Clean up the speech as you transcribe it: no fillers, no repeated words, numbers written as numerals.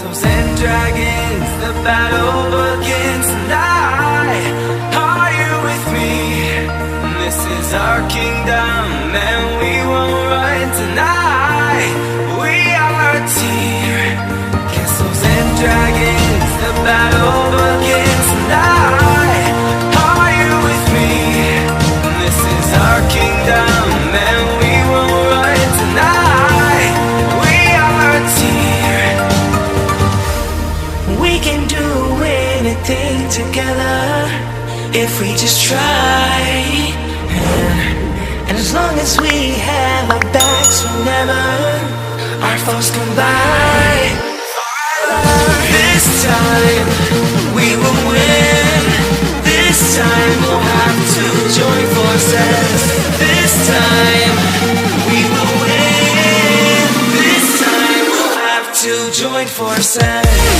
Castles and dragons, the battle begins tonight. Are you with me? This is our kingdom, and we won't run tonight. We are a team. Castles and dragons, the battle begins tonight. Are you with me? This is our kingdom, and we won't run tonight. We are a team. We can do anything together if we just try. And as long as we have our backs, whenever our foes combine, this time we will win. This time we'll have to join forces. This time we will win. This time we'll have to join forces.